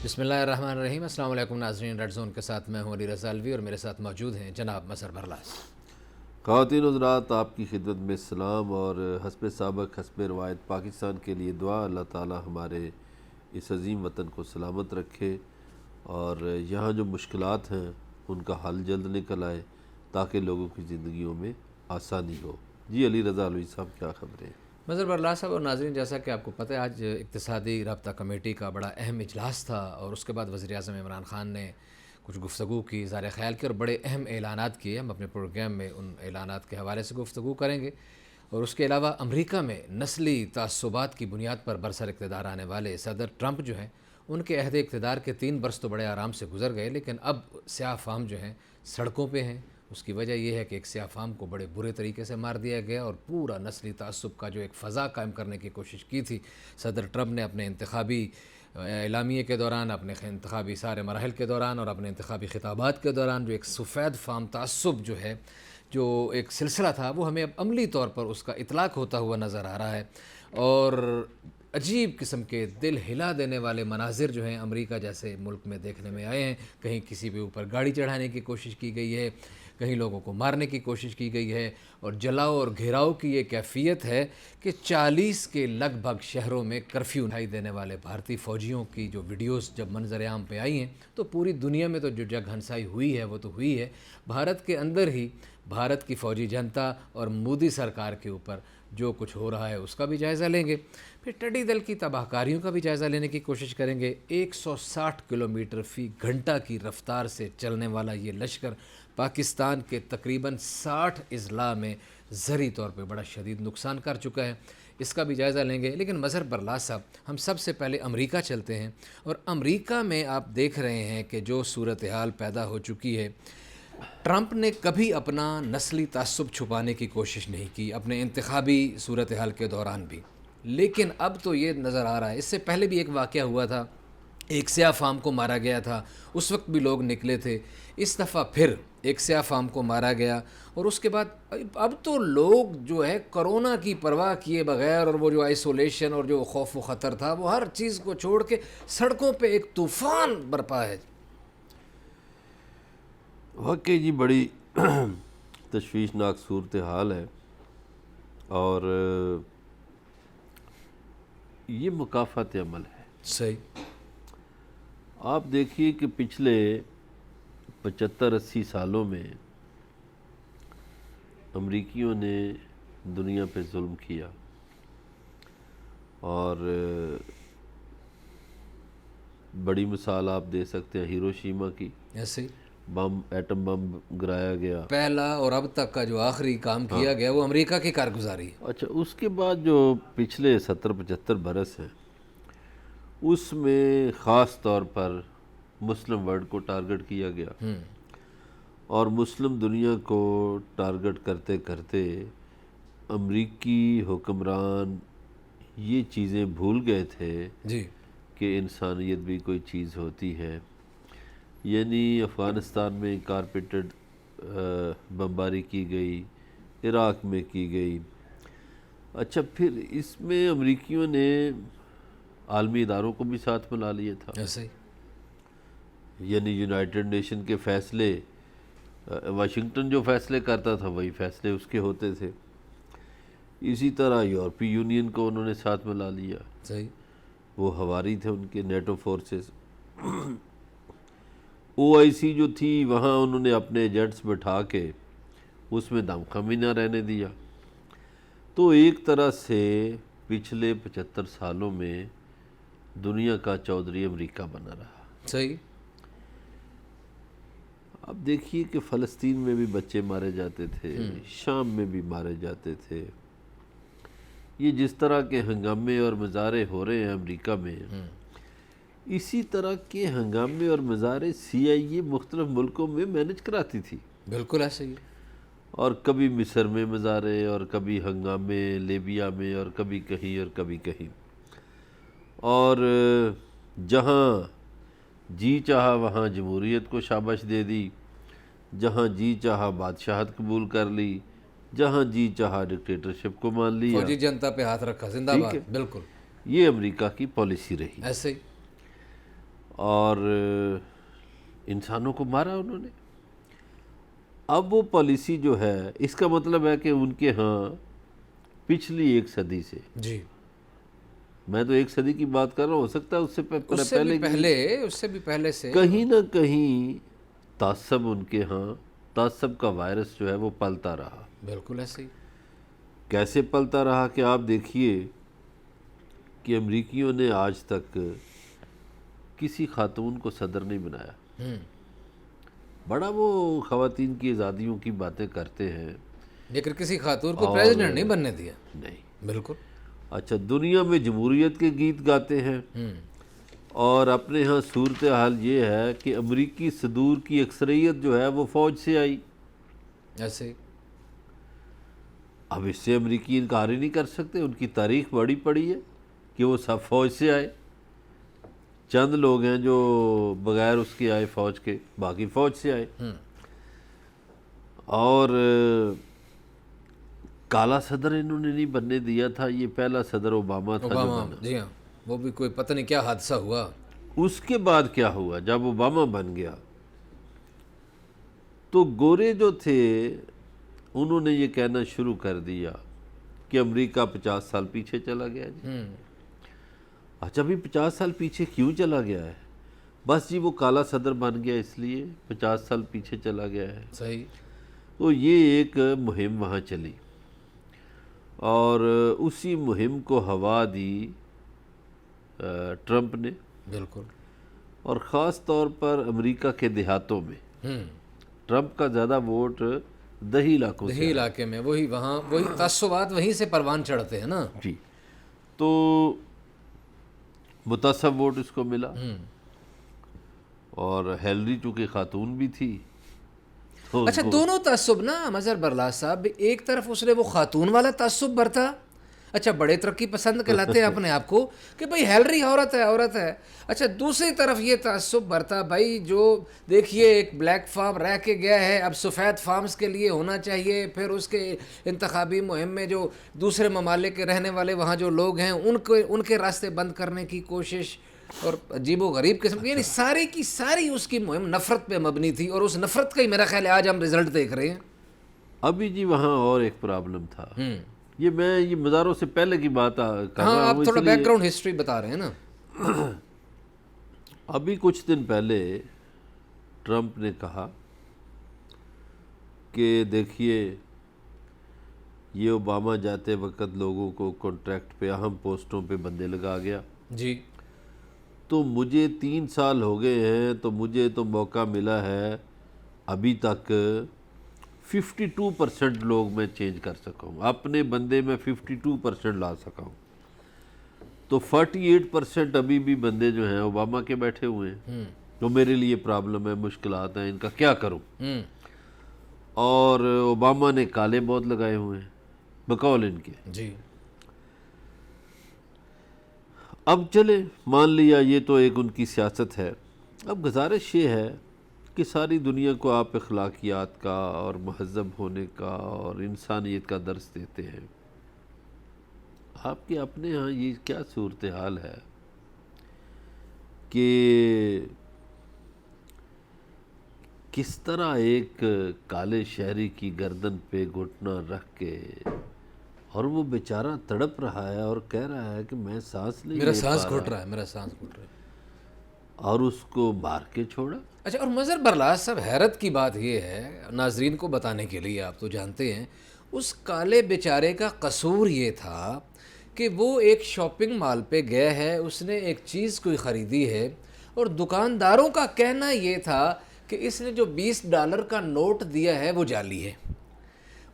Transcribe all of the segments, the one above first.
بسم اللہ الرحمن الرحیم۔ السلام علیکم ناظرین، ریڈ زون کے ساتھ میں ہوں علی رضا الوی اور میرے ساتھ موجود ہیں جناب مظہر برلاس۔ خواتین حضرات، آپ کی خدمت میں سلام اور حسب سابق حسب روایت پاکستان کے لیے دعا۔ اللہ تعالی ہمارے اس عظیم وطن کو سلامت رکھے اور یہاں جو مشکلات ہیں ان کا حل جلد نکل آئے تاکہ لوگوں کی زندگیوں میں آسانی ہو۔ جی علی رضا الوی صاحب، کیا خبریں؟ مظہر برلاس صاحب اور ناظرین، جیسا کہ آپ کو پتہ ہے آج اقتصادی رابطہ کمیٹی کا بڑا اہم اجلاس تھا اور اس کے بعد وزیر اعظم عمران خان نے کچھ گفتگو کی، اظہار خیال کی اور بڑے اہم اعلانات کیے۔ ہم اپنے پروگرام میں ان اعلانات کے حوالے سے گفتگو کریں گے اور اس کے علاوہ امریکہ میں نسلی تعصبات کی بنیاد پر برسر اقتدار آنے والے صدر ٹرمپ جو ہیں، ان کے عہد اقتدار کے 3 برس تو بڑے آرام سے گزر گئے، لیکن اب سیاہ فام جو ہیں سڑکوں پہ ہیں۔ اس کی وجہ یہ ہے کہ ایک سیاہ فام کو بڑے برے طریقے سے مار دیا گیا اور پورا نسلی تعصب کا جو ایک فضا قائم کرنے کی کوشش کی تھی صدر ٹرمپ نے اپنے انتخابی اعلامیے کے دوران، اپنے انتخابی سارے مراحل کے دوران اور اپنے انتخابی خطابات کے دوران، جو ایک سفید فام تعصب جو ہے، جو ایک سلسلہ تھا، وہ ہمیں اب عملی طور پر اس کا اطلاق ہوتا ہوا نظر آ رہا ہے اور عجیب قسم کے دل ہلا دینے والے مناظر جو ہیں امریکہ جیسے ملک میں دیکھنے میں آئے ہیں۔ کہیں کسی کے اوپر گاڑی چڑھانے کی کوشش کی گئی ہے، کہیں لوگوں کو مارنے کی کوشش کی گئی ہے اور جلاؤ اور گھیراؤ کی یہ کیفیت ہے کہ 40 کے لگ بھگ شہروں میں کرفیو دکھائی دینے والے بھارتی فوجیوں کی جو ویڈیوز جب منظر عام پہ آئی ہیں تو پوری دنیا میں تو جو جگ ہنسائی ہوئی ہے وہ تو ہوئی ہے۔ بھارت کے اندر ہی بھارت کی فوجی جنتا اور مودی سرکار کے اوپر جو کچھ ہو رہا ہے اس کا بھی جائزہ لیں گے، پھر ٹڈی دل کی تباہ کاریوں کا بھی جائزہ لینے کی کوشش کریں گے۔ 160 کلومیٹر فی گھنٹہ کی رفتار سے چلنے والا یہ لشکر پاکستان کے تقریباً 60 اضلاع میں زرعی طور پہ بڑا شدید نقصان کر چکا ہے، اس کا بھی جائزہ لیں گے۔ لیکن مظہر برلاس صاحب، ہم سب سے پہلے امریکہ چلتے ہیں اور امریکہ میں آپ دیکھ رہے ہیں کہ جو صورتحال پیدا ہو چکی ہے، ٹرمپ نے کبھی اپنا نسلی تعصب چھپانے کی کوشش نہیں کی اپنے انتخابی صورتحال کے دوران بھی، لیکن اب تو یہ نظر آ رہا ہے۔ اس سے پہلے بھی ایک واقعہ ہوا تھا، ایک سیاہ فام کو مارا گیا تھا، اس وقت بھی لوگ نکلے تھے۔ اس دفعہ پھر ایک سیاہ فام کو مارا گیا اور اس کے بعد اب تو لوگ جو ہے کرونا کی پرواہ کیے بغیر اور وہ جو آئسولیشن اور جو خوف و خطر تھا، وہ ہر چیز کو چھوڑ کے سڑکوں پہ ایک طوفان برپا ہے۔ واقعی جی بڑی تشویشناک صورتحال ہے اور یہ مکافات عمل ہے۔ صحیح۔ آپ دیکھیے کہ پچھلے 75-80 سالوں میں امریکیوں نے دنیا پہ ظلم کیا اور بڑی مثال آپ دے سکتے ہیں ہیروشیما کی، ایسے ہی ایٹم بم گرایا گیا۔ پہلا اور اب تک کا جو آخری کام کیا گیا وہ امریکہ کی کارگزاری ہے۔ اچھا، اس کے بعد جو پچھلے 70-75 برس ہیں اس میں خاص طور پر مسلم ورلڈ کو ٹارگٹ کیا گیا اور مسلم دنیا کو ٹارگٹ کرتے کرتے امریکی حکمران یہ چیزیں بھول گئے تھے جی کہ انسانیت بھی کوئی چیز ہوتی ہے۔ یعنی افغانستان میں کارپیٹڈ بمباری کی گئی، عراق میں کی گئی۔ اچھا، پھر اس میں امریکیوں نے عالمی اداروں کو بھی ساتھ ملا لیا تھا، ایسے ہی یعنی یونائٹڈ نیشن کے فیصلے، واشنگٹن جو فیصلے کرتا تھا وہی فیصلے اس کے ہوتے تھے۔ اسی طرح یورپی یونین کو انہوں نے ساتھ ملا لیا، صحیح۔ وہ ہواری تھے ان کے نیٹو فورسز۔ OIC جو تھی وہاں انہوں نے اپنے ایجنٹس بٹھا کے اس میں دمخمی نہ رہنے دیا۔ تو ایک طرح سے پچھلے 75 سالوں میں دنیا کا چودھری امریکہ بنا رہا۔ صحیح۔ اب دیکھیے کہ فلسطین میں بھی بچے مارے جاتے تھے، شام میں بھی مارے جاتے تھے۔ یہ جس طرح کے ہنگامے اور مظاہرے ہو رہے ہیں امریکہ میں، اسی طرح کے ہنگامے اور مظاہرے CIA مختلف ملکوں میں مینج کراتی تھی۔ بالکل ایسے ہی۔ اور کبھی مصر میں مظاہرے اور کبھی ہنگامے لیبیا میں اور کبھی کہیں اور کبھی کہیں، اور جہاں جی چاہا وہاں جمہوریت کو شابش دے دی، جہاں جی چاہا بادشاہت قبول کر لی، جہاں جی چاہا ڈکٹیٹرشپ کو مان لیا۔ فوجی جنتا پہ ہاتھ رکھا، زندہ باد۔ بالکل یہ امریکہ کی پالیسی رہی۔ ایسے ہی۔ اور انسانوں کو مارا انہوں نے. اب وہ پالیسی جو ہے اس کا مطلب ہے کہ ان کے ہاں پچھلی 1 صدی سے، جی میں تو 1 صدی کی بات کر رہا ہوں، ہو سکتا ہے اس سے اس سے بھی پہلے سے کہیں نہ کہیں تعصب ان کے ہاں، تعصب کا وائرس جو ہے وہ پلتا رہا. بالکل ایسے ہی. کیسے پلتا رہا کہ آپ دیکھیے کہ امریکیوں نے آج تک کسی خاتون کو صدر نہیں بنایا. بڑا وہ خواتین کی آزادیوں کی باتیں کرتے ہیں لیکن کسی خاتون کو پریزیڈنٹ نہیں بننے دیا. نہیں. بالکل. اچھا، دنیا میں جمہوریت کے گیت گاتے ہیں، اور اپنے ہاں صورتحال یہ ہے کہ امریکی صدور کی اکثریت جو ہے وہ فوج سے آئی. ایسے ہی. اب اس سے امریکی انکار ہی نہیں کر سکتے، ان کی تاریخ بڑی پڑی ہے کہ وہ سب فوج سے آئے. چند لوگ ہیں جو بغیر اس کے آئے فوج کے، باقی فوج سے آئے. اور کالا صدر انہوں نے نہیں بننے دیا تھا، یہ پہلا صدر اوباما تھا جو بنا. جی ہاں، وہ بھی کوئی پتہ نہیں کیا حادثہ ہوا. اس کے بعد کیا ہوا، جب اوباما بن گیا تو گورے جو تھے انہوں نے یہ کہنا شروع کر دیا کہ امریکہ 50 سال پیچھے چلا گیا. جی اچھا، بھی 50 سال پیچھے کیوں چلا گیا ہے؟ بس جی وہ کالا صدر بن گیا اس لیے 50 سال پیچھے چلا گیا ہے. صحیح. تو یہ ایک مہم وہاں چلی، اور اسی مہم کو ہوا دی ٹرمپ نے. بالکل. اور خاص طور پر امریکہ کے دیہاتوں میں ٹرمپ کا زیادہ ووٹ دیہی علاقوں سے، دیہی علاقے میں، وہی تعصبات وہیں سے پروان چڑھتے ہیں نا. جی. تو متعصب ووٹ اس کو ملا، اور ہیلری چونکہ خاتون بھی تھی. اچھا، دونوں تعصب نا مظہر برلاس صاحب، ایک طرف اس نے وہ خاتون والا تعصب برتا. اچھا، بڑے ترقی پسند کہلاتے ہیں اپنے آپ کو کہ بھائی ہیلری عورت ہے. اچھا، دوسری طرف یہ تعصب برتا بھائی جو دیکھیے ایک بلیک فارم رہ کے گیا ہے، اب سفید فارمز کے لیے ہونا چاہیے. پھر اس کے انتخابی مہم میں جو دوسرے ممالک کے رہنے والے وہاں جو لوگ ہیں ان کے راستے بند کرنے کی کوشش، اور عجیب و غریب قسم، یعنی ساری کی ساری اس کی مہم نفرت پہ مبنی تھی. اور اس نفرت کا ہی میرا خیال ہے آج ہم رزلٹ دیکھ رہے ہیں. ابھی جی وہاں اور ایک پرابلم تھا. یہ مزاروں سے پہلے کی بات کر رہا ہوں. ہاں، آپ تھوڑا بیک گراؤنڈ ہسٹری بتا رہے ہیں نا. ابھی کچھ دن پہلے ٹرمپ نے کہا کہ دیکھیے یہ اوباما جاتے وقت لوگوں کو کانٹریکٹ پہ، اہم پوسٹوں پہ بندے لگا گیا. جی. تو مجھے 3 سال ہو گئے ہیں، تو مجھے تو موقع ملا ہے ابھی تک 52% لوگ میں چینج کر سکا ہوں، اپنے بندے میں 52% لا سکا ہوں. تو 48% ابھی بھی بندے جو ہیں اوباما کے بیٹھے ہوئے ہیں. تو میرے لیے پرابلم ہے، مشکلات ہیں، ان کا کیا کروں. اور اوباما نے کالے بہت لگائے ہوئے ہیں بقول ان کے. جی. اب چلے مان لیا یہ تو ایک ان کی سیاست ہے. اب گزارش یہ ہے کہ ساری دنیا کو آپ اخلاقیات کا اور مہذب ہونے کا اور انسانیت کا درس دیتے ہیں. آپ کے اپنے ہاں یہ کیا صورتحال ہے کہ کس طرح ایک کالے شہری کی گردن پہ گھٹنا رکھ کے، اور وہ بیچارہ تڑپ رہا ہے اور کہہ رہا ہے کہ میں سانس نہیں لے پا رہا، میرا سانس گھٹ رہا ہے، اور اس کو مار کے چھوڑا. اچھا، اور مظہر برلاس صاحب حیرت کی بات یہ ہے، ناظرین کو بتانے کے لیے، آپ تو جانتے ہیں اس کالے بیچارے کا قصور یہ تھا کہ وہ ایک شاپنگ مال پہ گیا ہے، اس نے ایک چیز کوئی خریدی ہے، اور دکانداروں کا کہنا یہ تھا کہ اس نے جو $20 کا نوٹ دیا ہے وہ جعلی ہے.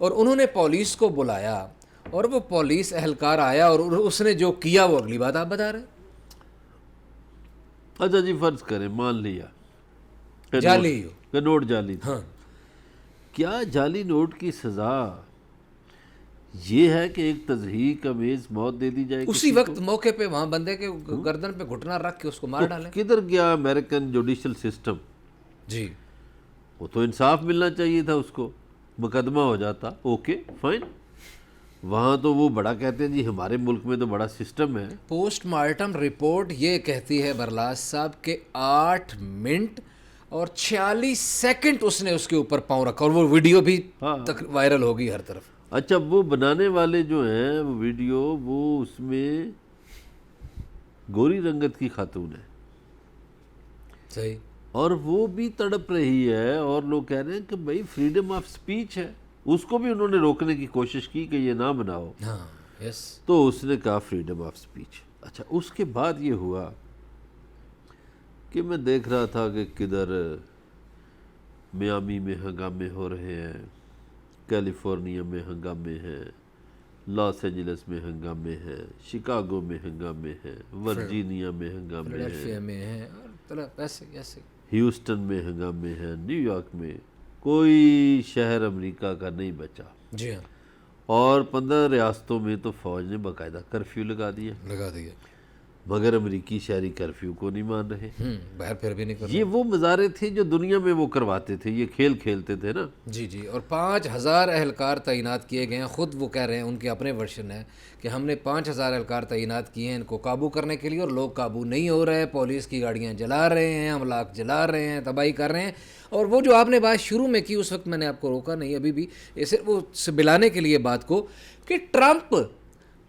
اور انہوں نے پولیس کو بلایا، اور وہ پولیس اہلکار آیا، اور اس نے جو کیا وہ اگلی بات آپ بتا رہے ہیں. اچھا جی، فرض کریں مان لیا جعلی ہو کہ نوٹ جعلی تھا. ہاں. کیا جعلی نوٹ کی سزا یہ ہے کہ ایک تضحیک امیز موت دے دی جائے اسی وقت موقع پہ وہاں بندے کے گردن پہ گھٹنا رکھ کے اس کو مار ڈالیں؟ کدھر گیا امریکن جوڈیشل سسٹم؟ جی. وہ تو انصاف ملنا چاہیے تھا، اس کو مقدمہ ہو جاتا، اوکے فائن. وہاں تو وہ بڑا کہتے ہیں جی ہمارے ملک میں تو بڑا سسٹم ہے. پوسٹ مارٹم رپورٹ یہ کہتی ہے برلاس صاحب کہ 8 منٹ اور 46 سیکنڈ اس نے اس کے اوپر پاؤں رکھا، اور وہ ویڈیو بھی تک وائرل ہوگی ہر طرف. اچھا وہ بنانے والے جو ہیں وہ ویڈیو، وہ اس میں گوری رنگت کی خاتون ہے صحیح. اور وہ بھی تڑپ رہی ہے، اور لوگ کہہ رہے ہیں کہ بھائی فریڈم آف سپیچ ہے. اس کو بھی انہوں نے روکنے کی کوشش کی کہ یہ نہ بناؤ، ہاں یس. تو اس نے کہا فریڈم آف سپیچ. اچھا اس کے بعد یہ ہوا کہ میں دیکھ رہا تھا کہ کدھر میامی میں ہنگامے ہو رہے ہیں، کیلیفورنیا میں ہنگامے ہیں، لاس اینجلس میں ہنگامے ہیں، شکاگو میں ہنگامے ہیں، ورجینیا میں ہنگامے ہیں، فلڈلفیا میں ہے، اور طرح ایسے ایسے. ہیوسٹن میں ہنگامے ہیں، نیو یارک میں. کوئی شہر امریکہ کا نہیں بچا. جی ہاں اور 15 ریاستوں میں تو فوج نے باقاعدہ کرفیو لگا دیا، لگا دیا. مگر امریکی شہری کرفیو کو نہیں مان رہے. باہر پھر بھی نہیں کر یہ وہ مظاہرے تھے جو دنیا میں وہ کرواتے تھے، یہ کھیل کھیلتے تھے نا. جی جی. اور 5000 اہلکار تعینات کیے گئے ہیں. خود وہ کہہ رہے ہیں، ان کے اپنے ورشن ہے کہ ہم نے 5000 اہلکار تعینات کیے ہیں ان کو قابو کرنے کے لیے، اور لوگ قابو نہیں ہو رہے. پولیس کی گاڑیاں جلا رہے ہیں، املاک جلا رہے ہیں، تباہی کر رہے ہیں. اور وہ جو آپ نے بات شروع میں کی، اس وقت میں نے آپ کو روکا نہیں، ابھی بھی صرف وہ بلانے کے لیے بات کو کہ ٹرمپ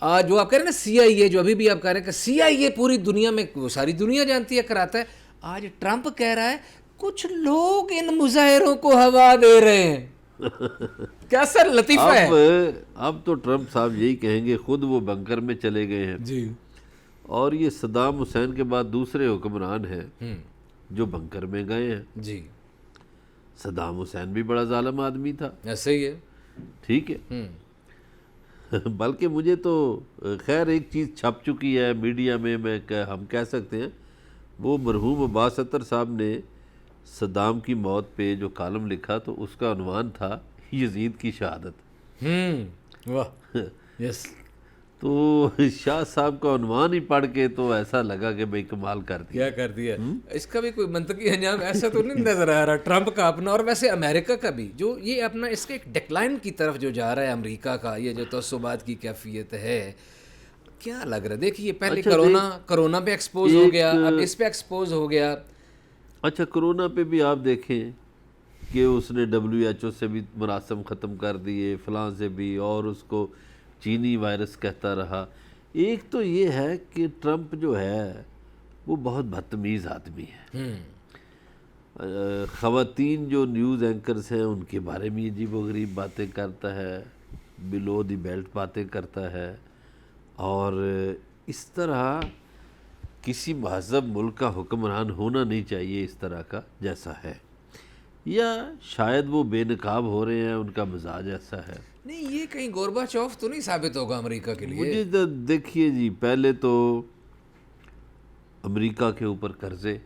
آج جو آپ کہہ رہے ہیں نا سی آئی اے، جو ابھی بھی آپ کہہ رہے ہیں کہ سی آئی اے پوری دنیا میں ساری دنیا جانتی ہے کراتا ہے، آج ٹرمپ کہہ رہا ہے کچھ لوگ ان مظاہروں کو ہوا دے رہے ہیں. کیا سر لطیفہ ہے. اب تو ٹرمپ صاحب یہی کہیں گے، خود وہ بنکر میں چلے گئے ہیں. جی اور یہ صدام حسین کے بعد دوسرے حکمران ہیں جو بنکر میں گئے ہیں. جی صدام حسین بھی بڑا ظالم آدمی تھا، ایسے ہی ہے. ٹھیک ہے. بلکہ مجھے تو خیر ایک چیز چھپ چکی ہے میڈیا میں ہم کہہ سکتے ہیں، وہ مرحوم عباس اتر صاحب نے صدام کی موت پہ جو کالم لکھا تو اس کا عنوان تھا یزید کی شہادت. واہ یس. تو شاہ صاحب کا عنوان ہی پڑھ کے تو ایسا لگا کہ بھئی کمال کر دیا. کیا کر دیا. اس کا بھی کوئی منطقی انجام ایسا تو نہیں نظر آ رہا ٹرمپ کا اپنا، اور ویسے امریکہ کا بھی جو یہ اپنا اس کے ایک ڈکلائن کی طرف جو جا رہا ہے امریکہ کا، یہ جو تعصبات کی کیفیت ہے، کیا لگ رہا ہے. دیکھیے پہلے کرونا پہ ایکسپوز ہو گیا، اب اس پہ ایکسپوز ہو گیا. اچھا کرونا پہ بھی آپ دیکھیں کہ اس نے WHO سے بھی مراسم ختم کر دیے، فلاں سے بھی، اور اس کو چینی وائرس کہتا رہا. ایک تو یہ ہے کہ ٹرمپ جو ہے وہ بہت بدتمیز آدمی ہے. خواتین جو نیوز اینکرز ہیں ان کے بارے میں عجیب و غریب باتیں کرتا ہے، بلو دی بیلٹ باتیں کرتا ہے. اور اس طرح کسی مہذب ملک کا حکمران ہونا نہیں چاہیے اس طرح کا جیسا ہے، یا شاید وہ بے نقاب ہو رہے ہیں، ان کا مزاج ایسا ہے. نہیں یہ کہیں گورباچوف تو نہیں ثابت ہوگا امریکہ کے لیے. مجھے دیکھیے جی، پہلے تو امریکہ کے اوپر قرضے،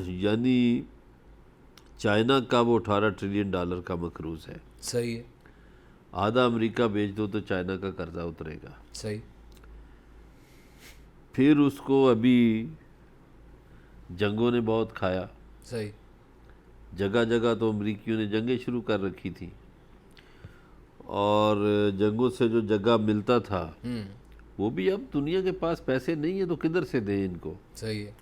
یعنی چائنا کا وہ $18 ٹریلین کا مقروض ہے. صحیح ہے. آدھا امریکہ بیچ دو تو چائنا کا قرضہ اترے گا. صحیح. پھر اس کو ابھی جنگوں نے بہت کھایا. صحیح. جگہ جگہ تو امریکیوں نے جنگیں شروع کر رکھی تھی، اور جنگوں سے جو جگہ ملتا تھا وہ بھی اب دنیا کے پاس پیسے نہیں ہیں تو کدھر سے دیں ان کو. صحیح ہے.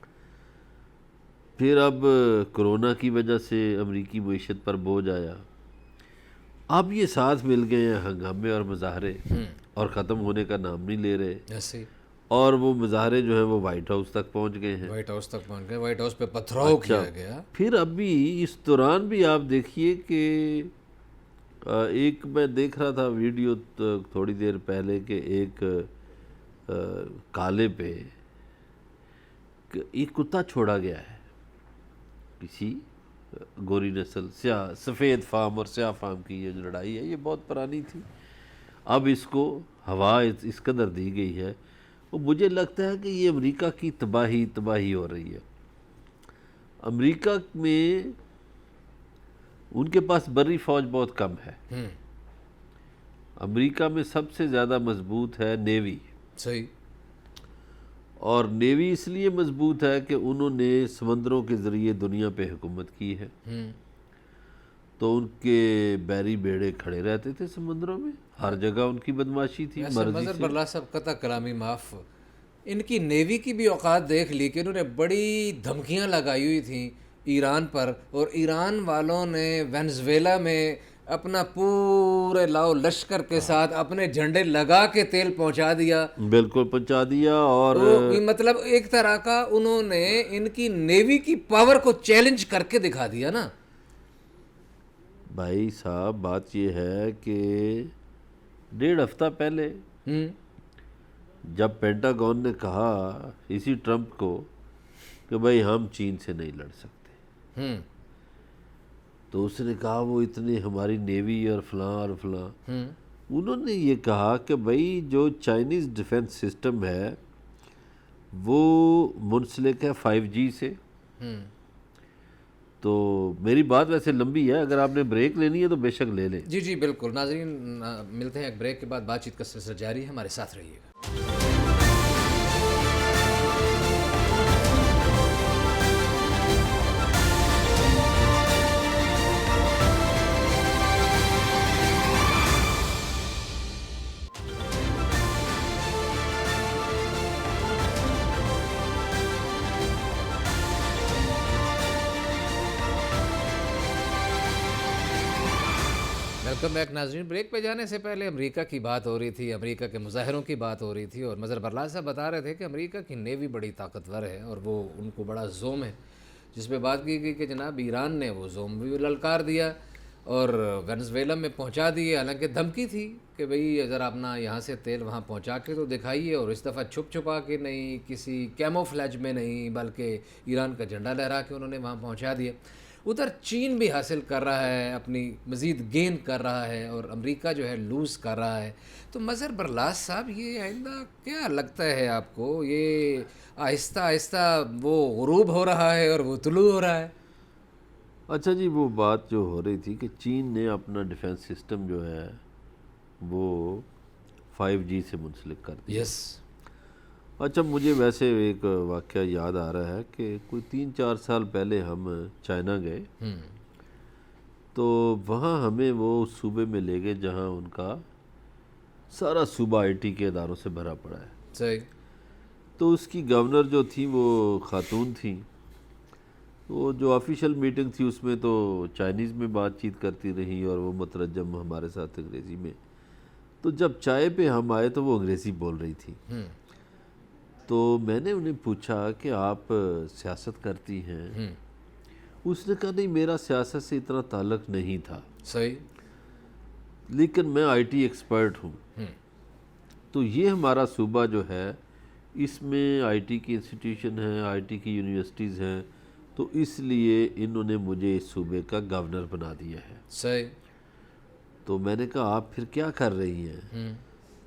پھر اب کرونا کی وجہ سے امریکی معیشت پر بوجھ آیا. اب یہ ساتھ مل گئے ہیں ہنگامے اور مظاہرے، اور ختم ہونے کا نام نہیں لے رہے. ایسے ہی. اور وہ مظاہرے جو ہیں وہ وائٹ ہاؤس تک پہنچ گئے ہیں. وائٹ ہاؤس تک پہنچ گئے. وائٹ ہاؤس پہ پتھراؤ کیا گیا. پھر ابھی اس دوران بھی آپ دیکھیے کہ ایک میں دیکھ رہا تھا ویڈیو تھوڑی دیر پہلے کہ ایک کالے پہ ایک کتا چھوڑا گیا ہے، کسی گوری نسل سیاہ سفید فام اور سیاہ فام کی یہ جو لڑائی ہے یہ بہت پرانی تھی. اب اس کو ہوا اس قدر دی گئی ہے، وہ مجھے لگتا ہے کہ یہ امریکہ کی تباہی ہو رہی ہے. امریکہ میں ان کے پاس بری فوج بہت کم ہے. امریکہ میں سب سے زیادہ مضبوط ہے نیوی. صحیح. اور نیوی اس لیے مضبوط ہے کہ انہوں نے سمندروں کے ذریعے دنیا پہ حکومت کی ہے. تو ان کے بیری بیڑے کھڑے رہتے تھے سمندروں میں، ہر جگہ ان کی بدماشی تھی مرضی مظہر سے۔ برلا صاحب قطع کلامی معاف، ان کی نیوی کی بھی اوقات دیکھ لی کہ انہوں نے بڑی دھمکیاں لگائی ہوئی تھیں ایران پر، اور ایران والوں نے وینزویلا میں اپنا پورے لاؤ لشکر کے ساتھ اپنے جھنڈے لگا کے تیل پہنچا دیا۔ بالکل پہنچا دیا، اور تو مطلب ایک طرح کا انہوں نے ان کی نیوی کی پاور کو چیلنج کر کے دکھا دیا نا۔ بھائی صاحب بات یہ ہے کہ 1.5 ہفتہ پہلے جب پینٹاگون نے کہا اسی ٹرمپ کو کہ بھائی ہم چین سے نہیں لڑ سکتے، تو اس نے کہا وہ اتنے ہماری نیوی اور فلاں اور فلاں، انہوں نے یہ کہا کہ بھائی جو چائنیز ڈیفنس سسٹم ہے وہ منسلک ہے 5G سے۔ تو میری بات ویسے لمبی ہے، اگر آپ نے بریک لینی ہے تو بے شک لے لیں۔ جی جی بالکل ناظرین، ملتے ہیں ایک بریک کے بعد، بات چیت کا سلسلہ جاری ہے، ہمارے ساتھ رہیے گا۔ ویلکم بیک ناظرین۔ بریک پہ جانے سے پہلے امریکہ کی بات ہو رہی تھی، امریکہ کے مظاہروں کی بات ہو رہی تھی، اور مظہر برلا صاحب بتا رہے تھے کہ امریکہ کی نیوی بڑی طاقتور ہے اور وہ ان کو بڑا زوم ہے، جس پہ بات کی گئی کہ جناب ایران نے وہ زوم بھی للکار دیا اور وینزویلا میں پہنچا دیے، حالانکہ دھمکی تھی کہ بھئی اگر اپنا یہاں سے تیل وہاں پہنچا کے تو دکھائیے، اور اس دفعہ چھپ چھپا کے نہیں، کسی کیمو فلیج میں نہیں، بلکہ ایران کا جھنڈا لہرا کے انہوں نے وہاں پہنچا دیا۔ ادھر چین بھی حاصل کر رہا ہے، اپنی مزید گین کر رہا ہے، اور امریکہ جو ہے لوز کر رہا ہے۔ تو مظہر برلاس صاحب یہ آئندہ کیا لگتا ہے آپ کو، یہ آہستہ آہستہ وہ غروب ہو رہا ہے اور وہ طلوع ہو رہا ہے؟ اچھا جی، وہ بات جو ہو رہی تھی کہ چین نے اپنا ڈیفنس سسٹم جو ہے وہ 5G سے منسلک کر دیا۔ یس۔ اچھا مجھے ویسے ایک واقعہ یاد آ رہا ہے کہ کوئی 3-4 سال پہلے ہم چائنا گئے، تو وہاں ہمیں وہ اس صوبے میں لے گئے جہاں ان کا سارا صوبہ IT کے اداروں سے بھرا پڑا ہے۔ صحیح۔ تو اس کی گورنر جو تھی وہ خاتون تھیں، وہ جو آفیشیل میٹنگ تھی اس میں تو چائنیز میں بات چیت کرتی رہی اور وہ مترجم ہمارے ساتھ انگریزی میں۔ تو جب چائے پہ ہم آئے تو وہ انگریزی بول رہی تھی، تو میں نے انہیں پوچھا کہ آپ سیاست کرتی ہیں؟ اس نے کہا نہیں، میرا سیاست سے اتنا تعلق نہیں تھا، صحیح۔ لیکن میں IT ایکسپرٹ ہوں۔ تو یہ ہمارا صوبہ جو ہے اس میں IT کی انسٹیٹیوشن ہیں، IT کی یونیورسٹیز ہیں، تو اس لیے انہوں نے مجھے اس صوبے کا گورنر بنا دیا ہے۔ صحیح۔ تو میں نے کہا آپ پھر کیا کر رہی ہیں؟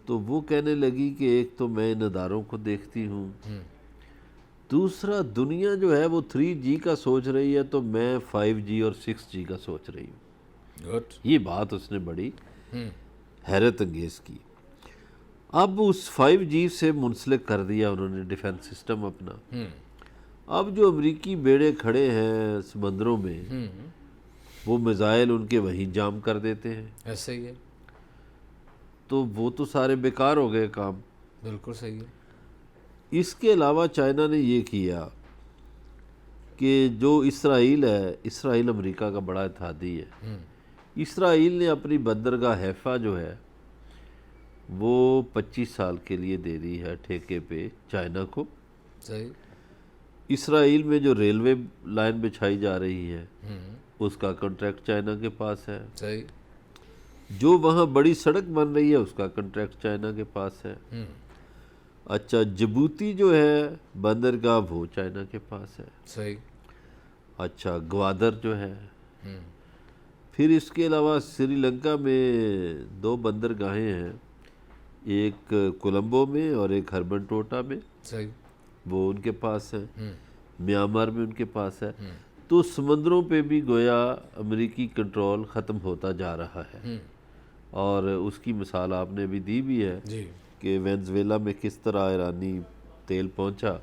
تو وہ کہنے لگی کہ ایک تو میں ان اداروں کو دیکھتی ہوں، دوسرا دنیا جو ہے وہ 3G کا سوچ رہی ہے تو میں 5G اور 6G کا سوچ رہی ہوں۔ گڈ۔ یہ بات اس نے بڑی حیرت انگیز کی۔ اب اس 5G سے منسلک کر دیا انہوں نے ڈیفنس سسٹم اپنا۔ اب جو امریکی بیڑے کھڑے ہیں سمندروں میں، وہ میزائل ان کے وہیں جام کر دیتے ہیں، ایسے ہی ہے۔ تو وہ تو سارے بیکار ہو گئے کام۔ بالکل صحیح ہے۔ اس کے علاوہ چائنا نے یہ کیا کہ جو اسرائیل ہے، اسرائیل امریکہ کا بڑا اتحادی ہے، اسرائیل نے اپنی بندرگاہ حیفا جو ہے وہ 25 سال کے لیے دے دی ہے ٹھیکے پہ چائنا کو۔ صحیح۔ اسرائیل میں جو ریلوے لائن بچھائی جا رہی ہے اس کا کنٹریکٹ چائنا کے پاس ہے، صحیح۔ جو وہاں بڑی سڑک بن رہی ہے اس کا کنٹریکٹ چائنا کے پاس ہے۔ اچھا جبوتی جو ہے بندرگاہ وہ چائنا کے پاس ہے۔ صحیح۔ اچھا گوادر جو ہے، پھر اس کے علاوہ سری لنکا میں 2 بندرگاہیں ہیں، ایک کولمبو میں اور ایک ہربن ٹوٹا میں، صحیح۔ وہ ان کے پاس ہے۔ میانمار میں ان کے پاس ہے۔ تو سمندروں پہ بھی گویا امریکی کنٹرول ختم ہوتا جا رہا ہے، اور اس کی مثال آپ نے بھی دی بھی ہے جی۔ کہ وینزویلا میں کس طرح ایرانی تیل پہنچا۔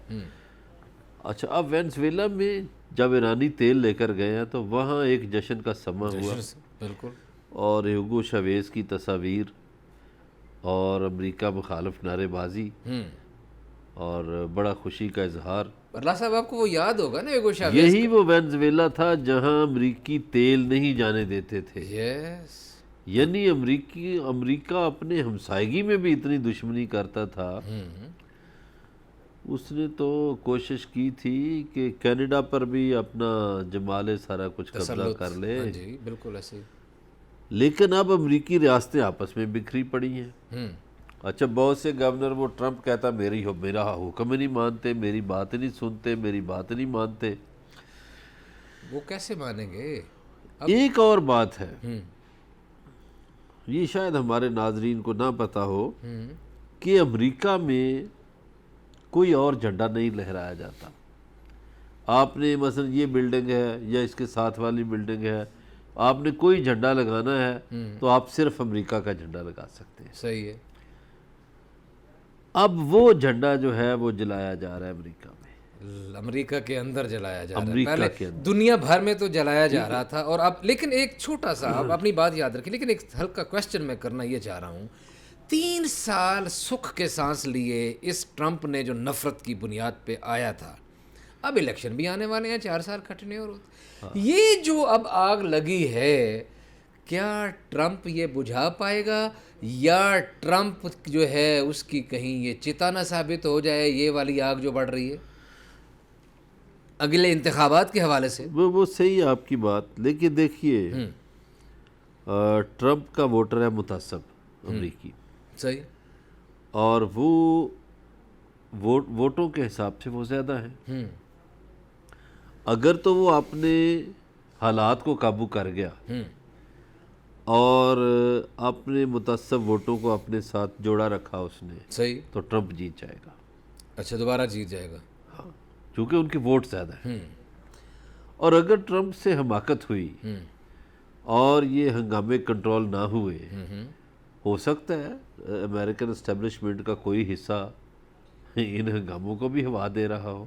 اچھا اب وینزویلا میں جب ایرانی تیل لے کر گئے ہیں تو وہاں ایک جشن کا سما ہوا، بالکل اور ہیوگو شاویز کی تصاویر اور امریکہ مخالف نعرے بازی اور بڑا خوشی کا اظہار۔ اللہ صاحب آپ کو وہ یاد ہوگا نا ایگو شاویز یہی وہ وینزویلا تھا جہاں امریکی تیل نہیں جانے دیتے تھے، یس یعنی امریکہ اپنے ہمسائیگی میں بھی اتنی دشمنی کرتا تھا، اس نے تو کوشش کی تھی کہ کینیڈا پر بھی اپنا جمال سارا کچھ قبضہ کر لے، ہاں جی بالکل ایسے ہی۔ لیکن اب امریکی ریاستیں آپس میں بکھری پڑی ہیں۔ اچھا بہت سے گورنر، وہ ٹرمپ کہتا میرا حکم نہیں مانتے، میری بات نہیں سنتے، میری بات نہیں مانتے۔ وہ کیسے مانیں گے؟ ایک اور بات ہے، یہ شاید ہمارے ناظرین کو نہ پتہ ہو کہ امریکہ میں کوئی اور جھنڈا نہیں لہرایا جاتا۔ آپ نے مثلا یہ بلڈنگ ہے یا اس کے ساتھ والی بلڈنگ ہے، آپ نے کوئی جھنڈا لگانا ہے تو آپ صرف امریکہ کا جھنڈا لگا سکتے ہیں۔ صحیح ہے۔ اب وہ جھنڈا جو ہے وہ جلایا جا رہا ہے امریکہ میں، امریکہ کے اندر جلایا جا رہا ہے، امریکہ پہلے کے اندر دنیا بھر میں تو جلایا جا رہا تھا، اور اب لیکن ایک چھوٹا سا، آپ اپنی بات یاد رکھیں، لیکن ایک ہلکا کوشچن میں کرنا یہ چاہ رہا ہوں۔ 3 سال سکھ کے سانس لیے اس ٹرمپ نے جو نفرت کی بنیاد پہ آیا تھا، اب الیکشن بھی آنے والے ہیں، 4 سال کھٹنے، اور یہ جو اب آگ لگی ہے، کیا ٹرمپ یہ بجھا پائے گا، یا ٹرمپ جو ہے اس کی کہیں یہ چتا نہ ثابت ہو جائے یہ والی آگ جو بڑھ رہی ہے اگلے انتخابات کے حوالے سے؟ وہ صحیح ہے آپ کی بات، لیکن دیکھیے ٹرمپ کا ووٹر ہے متعصب امریکی، صحیح، اور وہ ووٹوں کے حساب سے وہ زیادہ ہیں۔ اگر تو وہ اپنے حالات کو قابو کر گیا اور اپنے متعصب ووٹوں کو اپنے ساتھ جوڑا رکھا اس نے، صحیح، تو ٹرمپ جیت جائے گا۔ اچھا دوبارہ جیت جائے گا، ہاں، چونکہ ان کے ووٹ زیادہ ہیں۔ اور اگر ٹرمپ سے حماقت ہوئی اور یہ ہنگامے کنٹرول نہ ہوئے، ہو سکتا ہے امریکن اسٹیبلشمنٹ کا کوئی حصہ ان ہنگاموں کو بھی ہوا دے رہا ہو۔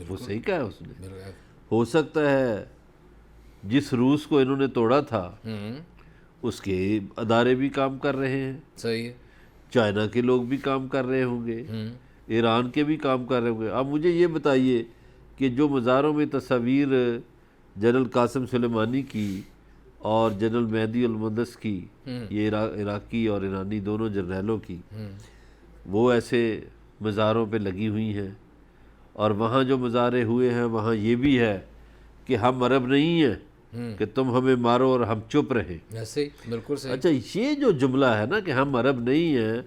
وہ صحیح کہا ہے اس نے، ہو سکتا ہے جس روس کو انہوں نے توڑا تھا اس کے ادارے بھی کام کر رہے ہیں، صحیح ہے، چائنا کے لوگ بھی کام کر رہے ہوں گے، ایران کے بھی کام کر رہے ہوں گے۔ اب مجھے یہ بتائیے کہ جو مزاروں میں تصاویر جنرل قاسم سلیمانی کی اور جنرل مہدی المندس کی، یہ عراقی اور ایرانی دونوں جنرلوں کی، وہ ایسے مزاروں پہ لگی ہوئی ہیں، اور وہاں جو مظاہرے ہوئے ہیں وہاں یہ بھی ہے کہ ہم عرب نہیں ہیں کہ تم ہمیں مارو اور ہم چپ رہیں۔ ایسے ہی بالکل صحیح۔ اچھا یہ جو جملہ ہے نا کہ ہم عرب نہیں ہیں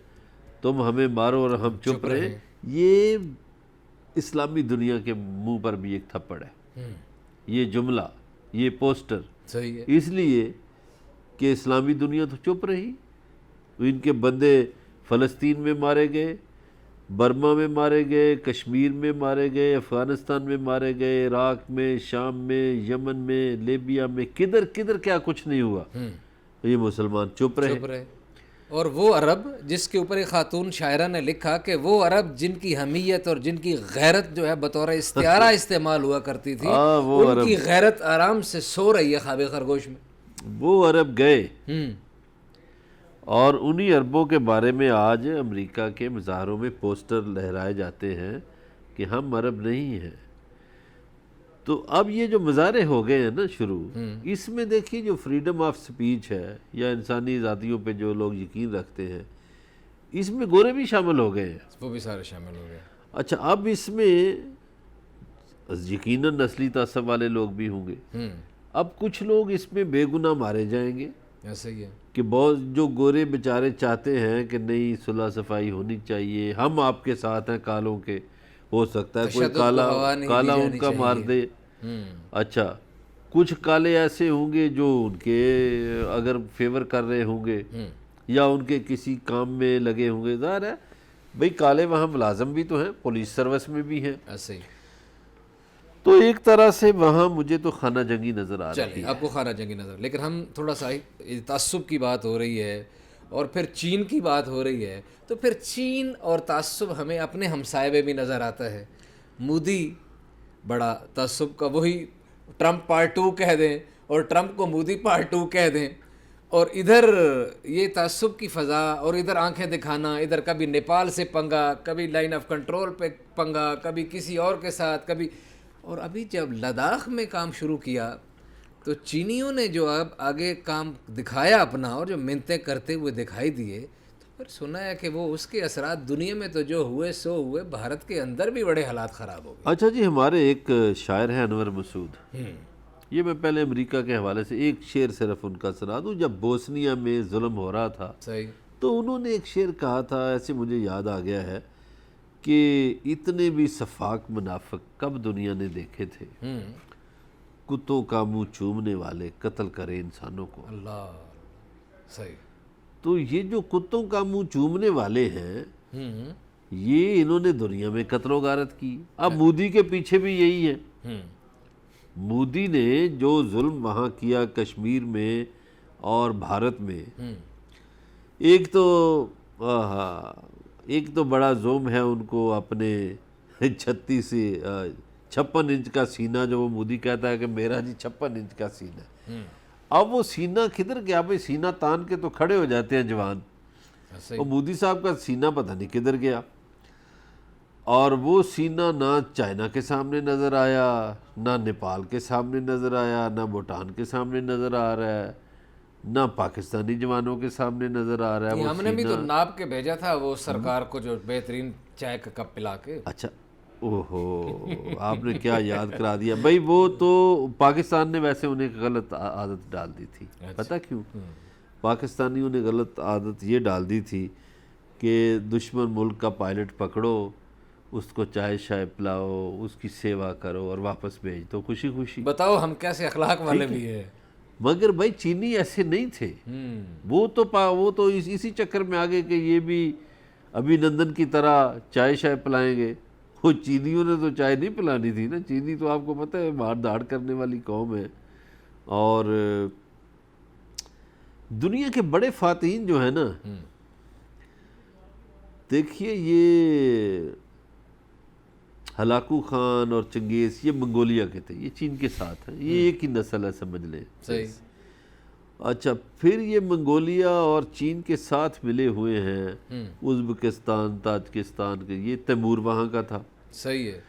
تم ہمیں مارو اور ہم چپ رہیں، یہ اسلامی دنیا کے منہ پر بھی ایک تھپڑ ہے، یہ جملہ، یہ پوسٹر، صحیح ہے، اس لیے کہ اسلامی دنیا تو چپ رہی، ان کے بندے فلسطین میں مارے گئے، برما میں مارے گئے، کشمیر میں مارے گئے، افغانستان میں مارے گئے، عراق میں، شام میں، یمن میں، لیبیا میں، کدھر کدھر کیا کچھ نہیں ہوا، یہ مسلمان چپ رہے۔ اور وہ عرب جس کے اوپر ایک خاتون شاعرہ نے لکھا کہ وہ عرب جن کی حمیت اور جن کی غیرت جو ہے بطور استعارہ استعمال ہوا کرتی تھی، ان کی غیرت آرام سے سو رہی ہے خواب خرگوش میں۔ وہ عرب گئے، اور انہی عربوں کے بارے میں آج امریکہ کے مظاہروں میں پوسٹر لہرائے جاتے ہیں کہ ہم عرب نہیں ہیں۔ تو اب یہ جو مظاہرے ہو گئے ہیں نا شروع، اس میں دیکھیے جو فریڈم آف سپیچ ہے یا انسانی آزادیوں پہ جو لوگ یقین رکھتے ہیں، اس میں گورے بھی شامل ہو گئے ہیں، وہ بھی سارے شامل ہو گئے۔ اچھا اب اس میں یقیناً نسلی تعصب والے لوگ بھی ہوں گے، اب کچھ لوگ اس میں بے گناہ مارے جائیں گے، ایسا ہی ہے کہ بہت جو گورے بیچارے چاہتے ہیں کہ نہیں صلح صفائی ہونی چاہیے، ہم آپ کے ساتھ ہیں کالوں کے، ہو سکتا ہے کوئی کالا ان کا مار دے۔ اچھا کچھ کالے ایسے ہوں گے جو ان کے اگر فیور کر رہے ہوں گے یا ان کے کسی کام میں لگے ہوں گے، ظاہر ہے بھئی کالے وہاں ملازم بھی تو ہیں، پولیس سروس میں بھی ہیں، ایسے ہی۔ تو ایک طرح سے وہاں مجھے تو خانہ جنگی نظر آ رہی ہے۔ آپ کو خانہ جنگی نظر، لیکن ہم تھوڑا سا تعصب کی بات ہو رہی ہے اور پھر چین کی بات ہو رہی ہے، تو پھر چین اور تعصب ہمیں اپنے ہمسائے میں بھی نظر آتا ہے۔ مودی بڑا تعصب کا، وہی ٹرمپ پارٹ 2 کہہ دیں اور ٹرمپ کو مودی پارٹ 2 کہہ دیں، اور ادھر یہ تعصب کی فضا، اور ادھر آنکھیں دکھانا، ادھر کبھی نیپال سے پنگا، کبھی لائن آف کنٹرول پہ پنگا، کبھی کسی اور کے ساتھ، کبھی. اور ابھی جب لداخ میں کام شروع کیا تو چینیوں نے جو اب آگے کام دکھایا اپنا، اور جو منتیں کرتے ہوئے دکھائی دیے، تو پھر سنا ہے کہ وہ اس کے اثرات دنیا میں تو جو ہوئے سو ہوئے، بھارت کے اندر بھی بڑے حالات خراب ہو گئے. اچھا جی، ہمارے ایک شاعر ہیں انور مسعود، یہ میں پہلے امریکہ کے حوالے سے ایک شعر صرف ان کا سنا دوں. جب بوسنیا میں ظلم ہو رہا تھا صحیح. تو انہوں نے ایک شعر کہا تھا، ایسے مجھے یاد آ گیا ہے، کہ اتنے بھی سفاک منافق کب دنیا نے دیکھے تھے، کتوں کا منہ چومنے والے قتل کرے انسانوں کو. اللہ. صحیح. تو یہ جو کتوں کا منہ چومنے والے ہیں، یہ انہوں نے دنیا میں قتل و غارت کی. اب مودی کے پیچھے بھی یہی ہے. مودی نے جو ظلم وہاں کیا کشمیر میں اور بھارت میں، ایک تو بڑا زوم ہے ان کو اپنے 56 انچ کا سینہ، جو وہ مودی کہتا ہے کہ میرا جی 56 انچ کا سینہ ہے. اب وہ سینہ کدھر گیا بھائی؟ سینہ تان کے تو کھڑے ہو جاتے ہیں جوان، اور مودی صاحب کا سینہ پتہ نہیں کدھر گیا. اور وہ سینہ نہ چائنا کے سامنے نظر آیا، نہ نیپال کے سامنے نظر آیا، نہ بھوٹان کے سامنے نظر آ رہا ہے، نہ پاکستانی جوانوں کے سامنے نظر آ رہا ہے. وہ ہم نے بھی تو ناپ کے بھیجا تھا وہ سرکار کو، جو بہترین چائے کا کپ پلا کے. اچھا، اوہو، آپ نے کیا یاد کرا دیا بھائی. وہ تو پاکستان نے ویسے انہیں غلط عادت ڈال دی تھی. پتہ کیوں؟ پاکستانیوں نے غلط عادت یہ ڈال دی تھی کہ دشمن ملک کا پائلٹ پکڑو، اس کو چائے شائے پلاؤ، اس کی سیوا کرو اور واپس بھیج دو خوشی خوشی. بتاؤ ہم کیسے اخلاق والے بھی ہیں. مگر بھائی چینی ایسے نہیں تھے. وہ تو اسی چکر میں آگے کہ یہ بھی ابھی نندن کی طرح چائے شائے پلائیں گے. وہ چینیوں نے تو چائے نہیں پلانی تھی نا. چینی تو آپ کو پتہ ہے مار دھاڑ کرنے والی قوم ہے. اور دنیا کے بڑے فاتحین جو ہیں نا، دیکھیے یہ ہلاکو خان اور چنگیز، یہ منگولیا کے تھے، یہ چین کے ساتھ ہیں، یہ ایک ہی نسل ہے سمجھ لیں. صحیح. اچھا، پھر یہ منگولیا اور چین کے ساتھ ملے ہوئے ہیں ازبکستان، تاجکستان کے، یہ تیمور وہاں کا تھا. صحیح ہے.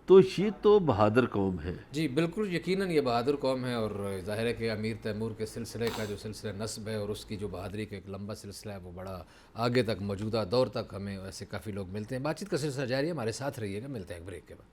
تو یہ تو بہادر قوم ہے. جی بالکل، یقیناً یہ بہادر قوم ہے. اور ظاہر ہے کہ امیر تیمور کے سلسلے کا جو سلسلہ نسب ہے اور اس کی جو بہادری کا ایک لمبا سلسلہ ہے، وہ بڑا آگے تک موجودہ دور تک ہمیں ایسے کافی لوگ ملتے ہیں. بات چیت کا سلسلہ جاری ہے، ہمارے ساتھ رہیے گا. ملتے ہیں ایک بریک کے بعد.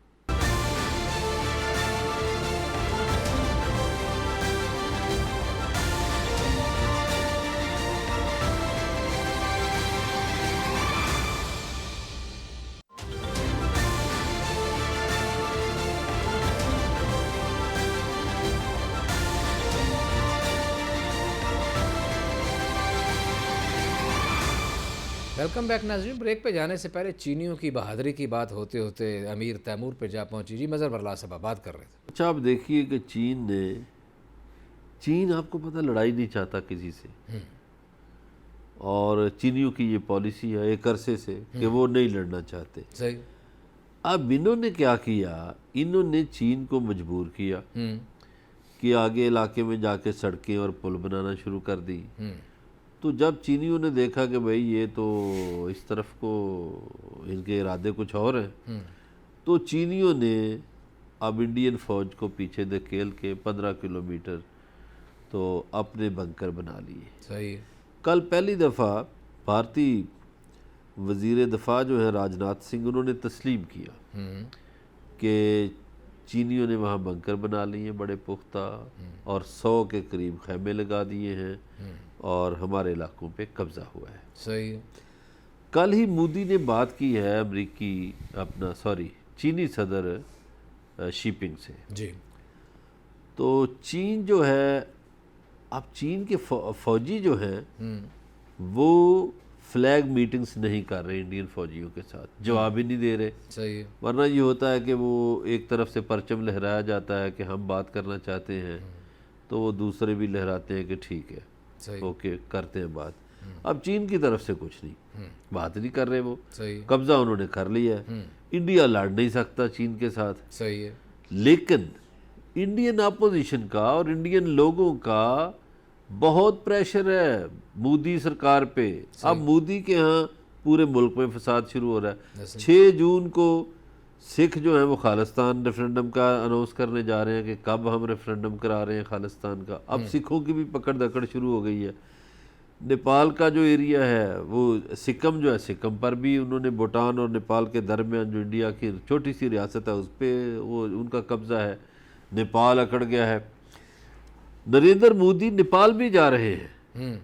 ویلکم بیک ناظرین. بریک پہ جانے سے پہلے چینیوں کی بہادری کی بات ہوتے ہوتے امیر تیمور پہ جا پہنچی. جی مظہر برلا صاحب بات کر رہے تھے. اچھا، آپ دیکھیے کہ چین آپ کو پتہ لڑائی نہیں چاہتا کسی سے، اور چینیوں کی یہ پالیسی ہے ایک عرصے سے کہ وہ نہیں لڑنا چاہتے. صحیح. اب انہوں نے کیا کیا؟ انہوں نے چین کو مجبور کیا کہ آگے علاقے میں جا کے سڑکیں اور پل بنانا شروع کر دی. تو جب چینیوں نے دیکھا کہ بھئی یہ تو اس طرف کو ان کے ارادے کچھ اور ہیں، تو چینیوں نے اب انڈین فوج کو پیچھے دھکیل کے 15 کلومیٹر تو اپنے بنکر بنا لیے. صحیح. کل پہلی دفعہ بھارتی وزیر دفاع جو ہے راج ناتھ سنگھ، انہوں نے تسلیم کیا کہ چینیوں نے وہاں بنکر بنا لیے ہیں بڑے پختہ، اور 100 کے قریب خیمے لگا دیے ہیں، اور ہمارے علاقوں پہ قبضہ ہوا ہے. صحیح. کل ہی مودی نے بات کی ہے چینی صدر شی پنگ سے. جی. تو چین جو ہے، اب چین کے فوجی جو ہیں وہ فلیگ میٹنگز نہیں کر رہے انڈین فوجیوں کے ساتھ، جواب ہی نہیں دے رہے. صحیح. ورنہ یہ ہوتا ہے کہ وہ ایک طرف سے پرچم لہرایا جاتا ہے کہ ہم بات کرنا چاہتے ہیں، تو وہ دوسرے بھی لہراتے ہیں کہ ٹھیک ہے، اوکے کرتے ہیں بات. اب چین کی طرف سے کچھ نہیں، بات نہیں کر رہے وہ. صحیح. قبضہ انہوں نے کر لیا ہے. انڈیا لڑ نہیں سکتا چین کے ساتھ. صحیح ہے. لیکن انڈین اپوزیشن کا اور انڈین لوگوں کا بہت پریشر ہے مودی سرکار پہ. اب مودی کے ہاں پورے ملک میں فساد شروع ہو رہا ہے. 6 جون کو سکھ جو ہیں وہ خالصتان ریفرنڈم کا اناؤنس کرنے جا رہے ہیں کہ کب ہم ریفرنڈم کرا رہے ہیں خالصتان کا. اب سکھوں کی بھی پکڑ دکڑ شروع ہو گئی ہے. نیپال کا جو ایریا ہے وہ سکم جو ہے، سکم پر بھی انہوں نے بھوٹان اور نیپال کے درمیان جو انڈیا کی چھوٹی سی ریاست ہے اس پہ وہ ان کا قبضہ ہے. نیپال اکڑ گیا ہے. نریندر مودی نیپال بھی جا رہے ہیں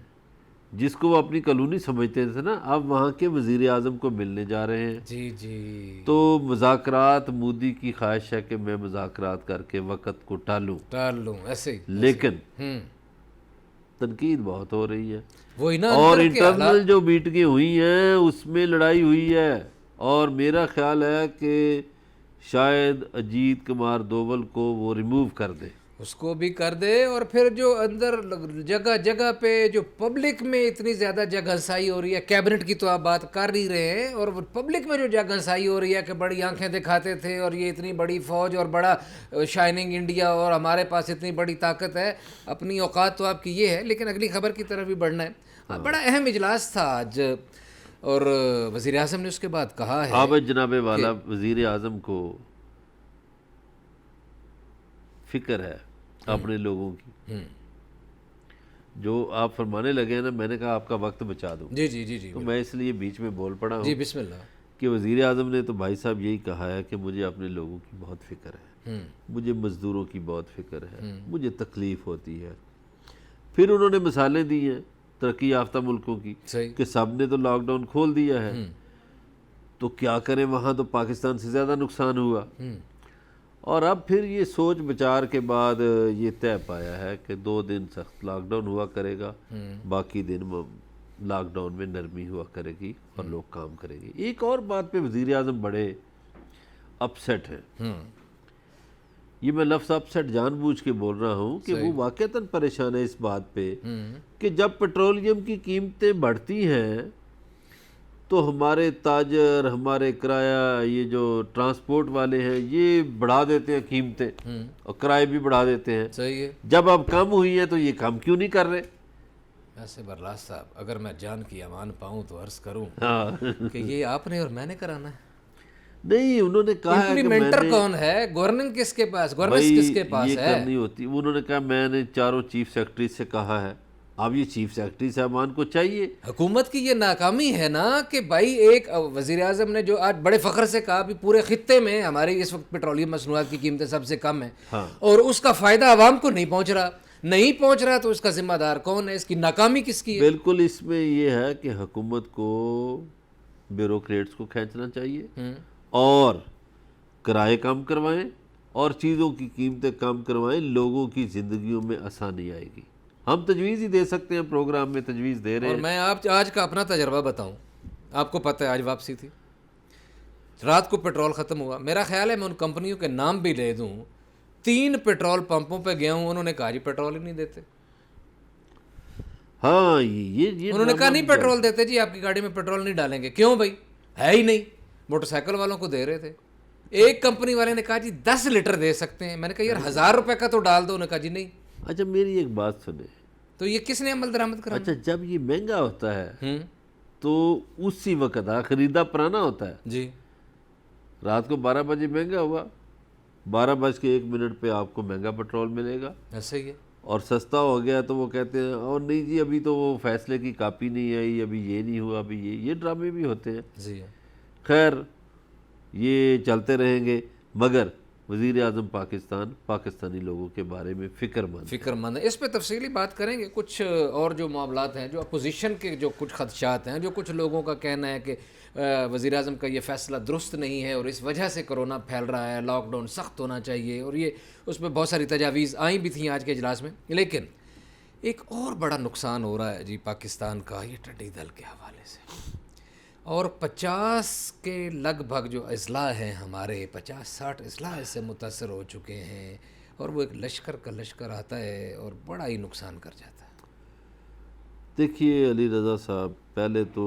جس کو وہ اپنی کالونی سمجھتے تھے نا، اب وہاں کے وزیر اعظم کو ملنے جا رہے ہیں. جی جی. تو مذاکرات، مودی کی خواہش ہے کہ میں مذاکرات کر کے وقت کو ٹال لوں ایسے ہی. لیکن تنقید بہت ہو رہی ہے. وہی نا، اور انٹرنل جو میٹنگیں ہوئی ہیں اس میں لڑائی ہوئی ہے. اور میرا خیال ہے کہ شاید اجیت کمار دوول کو وہ ریموو کر دے، اس کو بھی کر دے. اور پھر جو اندر جگہ جگہ پہ جو پبلک میں اتنی زیادہ جگہنسائی ہو رہی ہے، کیبنٹ کی تو آپ بات کر ہی رہے ہیں، اور پبلک میں جو جگہنسائی ہو رہی ہے کہ بڑی آنکھیں دکھاتے تھے اور یہ اتنی بڑی فوج اور بڑا شائننگ انڈیا اور ہمارے پاس اتنی بڑی طاقت ہے، اپنی اوقات تو آپ کی یہ ہے. لیکن اگلی خبر کی طرف بھی بڑھنا ہے. بڑا اہم اجلاس تھا آج، اور وزیر اعظم نے اس کے بعد کہا ہے. اب جناب والا وزیر اعظم کو فکر ہے اپنے لوگوں کی. جو آپ فرمانے لگے ہیں نا، میں نے کہا آپ کا وقت بچا دوں. جی جی جی جی. تو میں اس لیے بیچ میں بول پڑا ہوں. جی بسم اللہ. کہ وزیر اعظم نے تو بھائی صاحب یہی کہا ہے کہ مجھے اپنے لوگوں کی بہت فکر ہے، مجھے مزدوروں کی بہت فکر ہے، مجھے تکلیف ہوتی ہے. پھر انہوں نے مثالیں دی ہیں ترقی یافتہ ملکوں کی کہ سب نے تو لاک ڈاؤن کھول دیا ہے، تو کیا کریں، وہاں تو پاکستان سے زیادہ نقصان ہوا. اور اب پھر یہ سوچ بچار کے بعد یہ طے پایا ہے کہ 2 دن سخت لاک ڈاؤن ہوا کرے گا، باقی دن لاک ڈاؤن میں نرمی ہوا کرے گی اور لوگ کام کریں گے. ایک اور بات پہ وزیر اعظم بڑے اپسیٹ ہیں. یہ میں لفظ اپسیٹ جان بوجھ کے بول رہا ہوں کہ وہ واقعتاً پریشان ہے اس بات پہ کہ جب پیٹرولیم کی قیمتیں بڑھتی ہیں تو ہمارے تاجر، ہمارے کرایہ، یہ جو ٹرانسپورٹ والے ہیں، یہ بڑھا دیتے ہیں قیمتیں اور کرائے بھی بڑھا دیتے ہیں. صحیح ہے. جب اب کم ہوئی ہیں تو یہ کم کیوں نہیں کر رہے؟ ایسے برلاس صاحب، اگر میں جان کی امان پاؤں تو عرض کروں کہ یہ آپ نے اور میں نے کرانا ہے. نہیں، انہوں نے کہا ہے کہ امپلیمنٹر کون ہے؟ گورننگ کس کے پاس، گورننس کس کے پاس یہ ہے؟ کرنی ہوتی. انہوں نے کہا میں نے 4 چیف سیکرٹری سے کہا ہے. اب یہ چیف سیکرٹری صاحبان کو چاہیے. حکومت کی یہ ناکامی ہے نا کہ بھائی ایک وزیر اعظم نے جو آج بڑے فخر سے کہا بھی پورے خطے میں ہماری اس وقت پیٹرولیم مصنوعات کی قیمتیں سب سے کم ہیں، اور اس کا فائدہ عوام کو نہیں پہنچ رہا تو اس کا ذمہ دار کون ہے؟ اس کی ناکامی کس کی ہے؟ بالکل اس میں یہ ہے کہ حکومت کو بیوروکریٹس کو کھینچنا چاہیے اور کرائے کم کروائیں اور چیزوں کی قیمتیں کم کروائیں. لوگوں کی زندگیوں میں آسانی آئے گی. ہم تجویز ہی دے سکتے ہیں، پروگرام میں تجویز دے رہے ہیں. اور میں آج کا اپنا تجربہ بتاؤں. آپ کو پتہ ہے آج واپسی تھی، رات کو پیٹرول ختم ہوا. میرا خیال ہے میں ان کمپنیوں کے نام بھی لے دوں، 3 پیٹرول پمپوں پہ گیا ہوں، انہوں نے کہا جی پیٹرول ہی نہیں دیتے. ہاں یہ انہوں نے کہا نہیں پیٹرول دیتے جی، آپ کی گاڑی میں پیٹرول نہیں ڈالیں گے. کیوں بھائی؟ ہے ہی نہیں. موٹر سائیکل والوں کو دے رہے تھے. ایک کمپنی والے نے کہا جی 10 لیٹر دے سکتے ہیں. میں نے کہا یار 1000 روپے کا تو ڈال دو. انہوں نے کہا جی نہیں. اچھا میری ایک بات سنیں، تو یہ کس نے عمل درآمد کرا؟ اچھا جب یہ مہنگا ہوتا ہے تو اسی وقت خریدا پرانا ہوتا ہے. جی رات کو 12 بجے مہنگا ہوا، 12:01 پہ آپ کو مہنگا پیٹرول ملے گا. ایسا ہی ہے. اور سستا ہو گیا تو وہ کہتے ہیں اور نہیں جی ابھی تو وہ فیصلے کی کاپی نہیں آئی، ابھی یہ نہیں ہوا، ابھی یہ ڈرامے بھی ہوتے ہیں. جی خیر یہ چلتے رہیں گے، مگر وزیر اعظم پاکستان پاکستانی لوگوں کے بارے میں فکر مند ہے. اس پہ تفصیلی بات کریں گے. کچھ اور جو معاملات ہیں، جو اپوزیشن کے جو کچھ خدشات ہیں، جو کچھ لوگوں کا کہنا ہے کہ وزیر اعظم کا یہ فیصلہ درست نہیں ہے اور اس وجہ سے کرونا پھیل رہا ہے، لاک ڈاؤن سخت ہونا چاہیے، اور یہ اس پہ بہت ساری تجاویز آئیں بھی تھیں آج کے اجلاس میں. لیکن ایک اور بڑا نقصان ہو رہا ہے جی پاکستان کا، یہ ٹڈی دل کے حوالے سے. اور 50 کے لگ بھگ جو اضلاع ہیں ہمارے، 50-60 اضلاع اس سے متاثر ہو چکے ہیں، اور وہ ایک لشکر کا لشکر آتا ہے اور بڑا ہی نقصان کر جاتا ہے. دیکھیے علی رضا صاحب، پہلے تو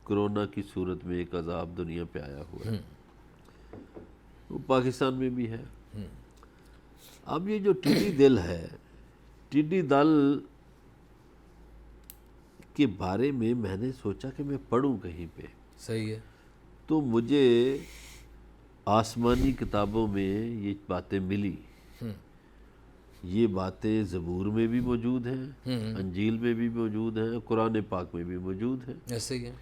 کرونا کی صورت میں ایک عذاب دنیا پہ آیا ہوا ہے. وہ پاکستان میں بھی ہے۔ اب یہ جو ٹڈی دل ہے، ٹڈی دل کے بارے میں نے سوچا کہ میں پڑھوں کہیں پہ، صحیح ہے۔ تو مجھے آسمانی کتابوں میں یہ باتیں ملی۔ یہ باتیں زبور میں بھی موجود ہیں، انجیل میں بھی موجود ہیں، قرآن پاک میں بھی موجود ہیں۔ ایسے ہی ہے۔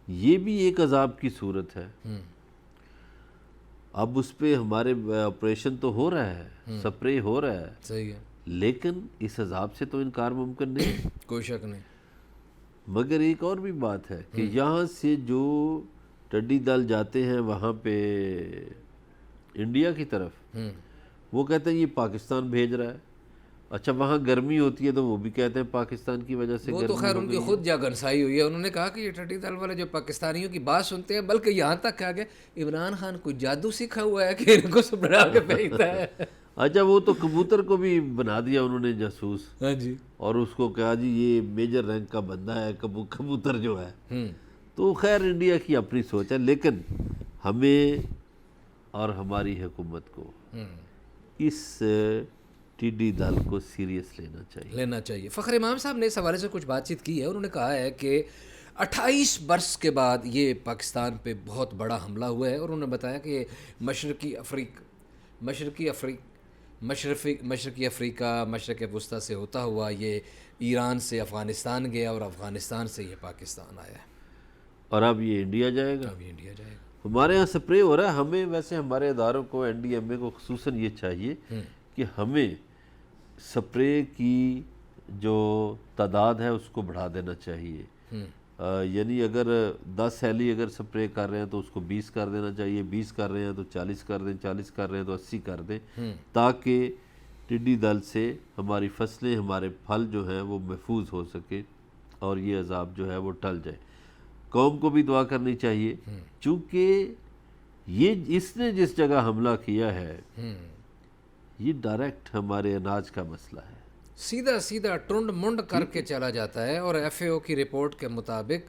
یہ بھی ایک عذاب کی صورت ہے۔ اب اس پہ ہمارے آپریشن تو ہو رہا ہے، سپرے ہو رہا ہے، صحیح ہے، لیکن اس عذاب سے تو انکار ممکن نہیں۔ کوئی شک نہیں۔ مگر ایک اور بھی بات ہے کہ یہاں سے جو ٹڈی دل جاتے ہیں وہاں پہ انڈیا کی طرف، وہ کہتے ہیں یہ پاکستان بھیج رہا ہے۔ اچھا وہاں گرمی ہوتی ہے تو وہ بھی کہتے ہیں پاکستان کی وجہ سے وہ گرمی تو خیر ہو ان کی گئی ہے۔ خود جاگرسائی ہوئی ہے۔ انہوں نے کہا کہ یہ ٹڈی دل والے جو پاکستانیوں کی بات سنتے ہیں، بلکہ یہاں تک کہا گیا عمران خان کوئی جادو سیکھا ہوا ہے کہ ان کو سب ڈرا کے بھیجتا ہے۔ اچھا وہ تو کبوتر کو بھی بنا دیا انہوں نے جاسوس، ہاں جی، اور اس کو کہا جی یہ میجر رینک کا بندہ ہے کبوتر جو ہے۔ تو خیر انڈیا کی اپنی سوچ ہے، لیکن ہمیں اور ہماری حکومت کو اس ٹڈی دل کو سیریس لینا چاہیے۔ فخر امام صاحب نے اس حوالے سے کچھ بات چیت کی ہے۔ انہوں نے کہا ہے کہ 28 برس کے بعد یہ پاکستان پہ بہت بڑا حملہ ہوا ہے، اور انہوں نے بتایا کہ مشرقی افریقہ، مشرق وسطیٰ سے ہوتا ہوا یہ ایران سے افغانستان گیا، اور افغانستان سے یہ پاکستان آیا ہے، اور اب یہ انڈیا جائے گا۔ اب یہ انڈیا جائے گا۔ ہمارے ہاں سپرے ہو رہا ہے۔ ہمیں ویسے ہمارے اداروں کو، این ڈی ایم اے کو خصوصاً یہ چاہیے کہ ہمیں سپرے کی جو تعداد ہے اس کو بڑھا دینا چاہیے۔ یعنی اگر 10 ہیلی اگر سپرے کر رہے ہیں تو اس کو 20 کر دینا چاہیے، 20 کر رہے ہیں تو 40 کر دیں، 40 کر رہے ہیں تو 80 کر دیں، تاکہ ٹڈی دل سے ہماری فصلیں، ہمارے پھل جو ہیں وہ محفوظ ہو سکے اور یہ عذاب جو ہے وہ ٹل جائے۔ قوم کو بھی دعا کرنی چاہیے، چونکہ یہ اس نے جس جگہ حملہ کیا ہے یہ ڈائریکٹ ہمارے اناج کا مسئلہ ہے، سیدھا ٹرنڈ منڈ کر کے چلا جاتا ہے۔ اور ایف اے او کی رپورٹ کے مطابق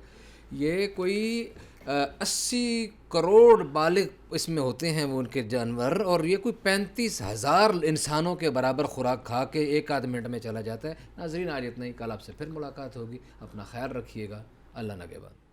یہ کوئی 80 کروڑ بالغ اس میں ہوتے ہیں وہ ان کے جانور، اور یہ کوئی 35,000 انسانوں کے برابر خوراک کھا کے ایک آدھ منٹ میں چلا جاتا ہے۔ ناظرین آج اتنا ہی، کل آپ سے پھر ملاقات ہوگی، اپنا خیال رکھیے گا، اللہ نگہبان۔